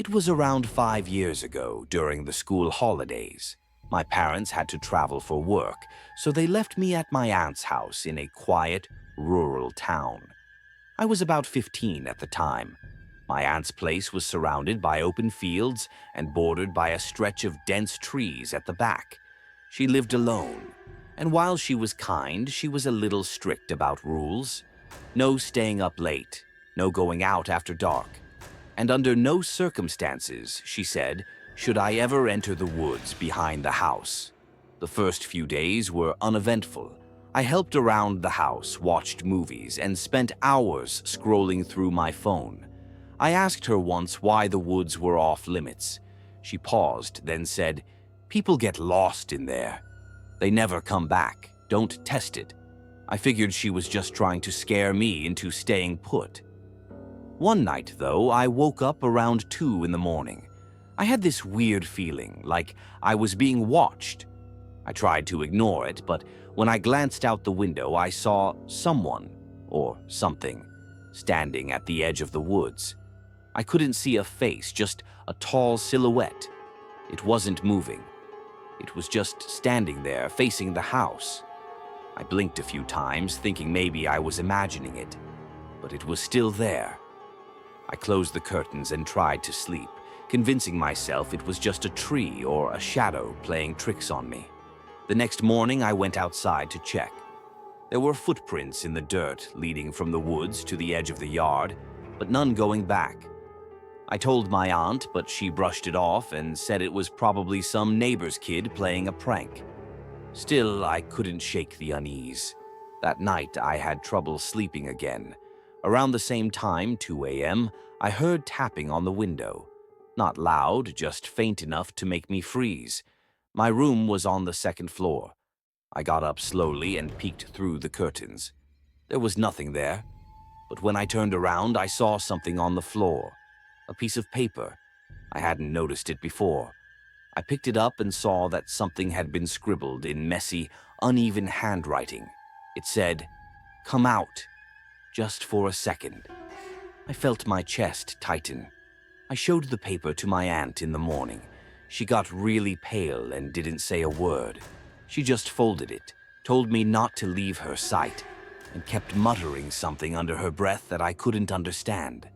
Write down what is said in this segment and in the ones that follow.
It was around 5 years ago during the school holidays. My parents had to travel for work, so they left me at my aunt's house in a quiet, rural town. I was about 15 at the time. My aunt's place was surrounded by open fields and bordered by a stretch of dense trees at the back. She lived alone, and while she was kind, she was a little strict about rules. No staying up late, no going out after dark, and under no circumstances, she said, should I ever enter the woods behind the house. The first few days were uneventful. I helped around the house, watched movies, and spent hours scrolling through my phone. I asked her once why the woods were off limits. She paused, then said, "People get lost in there. They never come back. Don't test it." I figured she was just trying to scare me into staying put. One night, though, I woke up around 2 in the morning. I had this weird feeling, like I was being watched. I tried to ignore it, but when I glanced out the window, I saw someone, or something, standing at the edge of the woods. I couldn't see a face, just a tall silhouette. It wasn't moving. It was just standing there, facing the house. I blinked a few times, thinking maybe I was imagining it, but it was still there. I closed the curtains and tried to sleep, convincing myself it was just a tree or a shadow playing tricks on me. The next morning, I went outside to check. There were footprints in the dirt leading from the woods to the edge of the yard, but none going back. I told my aunt, but she brushed it off and said it was probably some neighbor's kid playing a prank. Still, I couldn't shake the unease. That night, I had trouble sleeping again. Around the same time, 2 a.m., I heard tapping on the window. Not loud, just faint enough to make me freeze. My room was on the second floor. I got up slowly and peeked through the curtains. There was nothing there, but when I turned around, I saw something on the floor. A piece of paper. I hadn't noticed it before. I picked it up and saw that something had been scribbled in messy, uneven handwriting. It said, "Come out, just for a second." I felt my chest tighten. I showed the paper to my aunt in the morning. She got really pale and didn't say a word. She just folded it, told me not to leave her sight, and kept muttering something under her breath that I couldn't understand.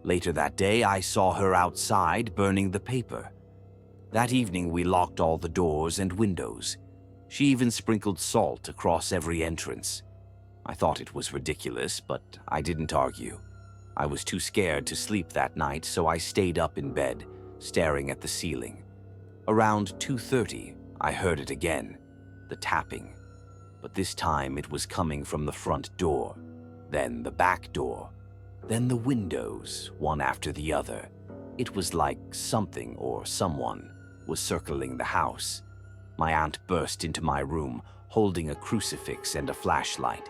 Later that day, I saw her outside burning the paper. That evening, we locked all the doors and windows. She even sprinkled salt across every entrance. I thought it was ridiculous, but I didn't argue. I was too scared to sleep that night, so I stayed up in bed, staring at the ceiling. Around 2:30, I heard it again, the tapping. But this time it was coming from the front door, then the back door, then the windows, one after the other. It was like something or someone was circling the house. My aunt burst into my room, holding a crucifix and a flashlight.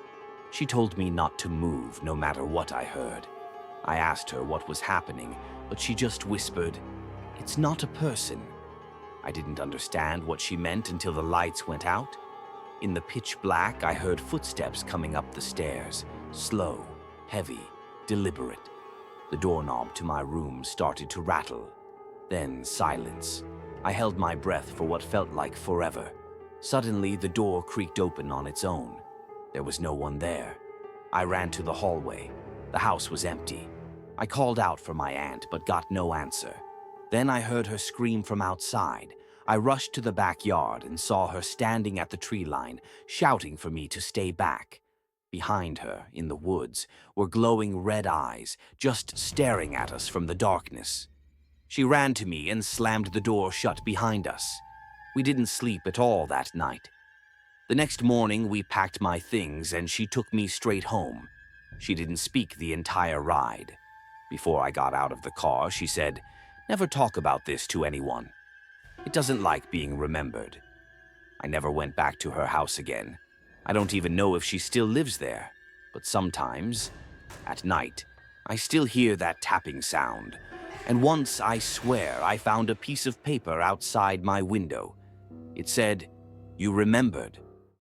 She told me not to move no matter what I heard. I asked her what was happening, but she just whispered, "It's not a person." I didn't understand what she meant until the lights went out. In the pitch black, I heard footsteps coming up the stairs, slow, heavy, deliberate. The doorknob to my room started to rattle. Then silence. I held my breath for what felt like forever. Suddenly, the door creaked open on its own. There was no one there. I ran to the hallway. The house was empty. I called out for my aunt, but got no answer. Then I heard her scream from outside. I rushed to the backyard and saw her standing at the tree line, shouting for me to stay back. Behind her, in the woods, were glowing red eyes, just staring at us from the darkness. She ran to me and slammed the door shut behind us. We didn't sleep at all that night. The next morning, we packed my things and she took me straight home. She didn't speak the entire ride. Before I got out of the car, she said, "Never talk about this to anyone. It doesn't like being remembered." I never went back to her house again. I don't even know if she still lives there. But sometimes, at night, I still hear that tapping sound. And once, I swear, I found a piece of paper outside my window. It said, "You remembered."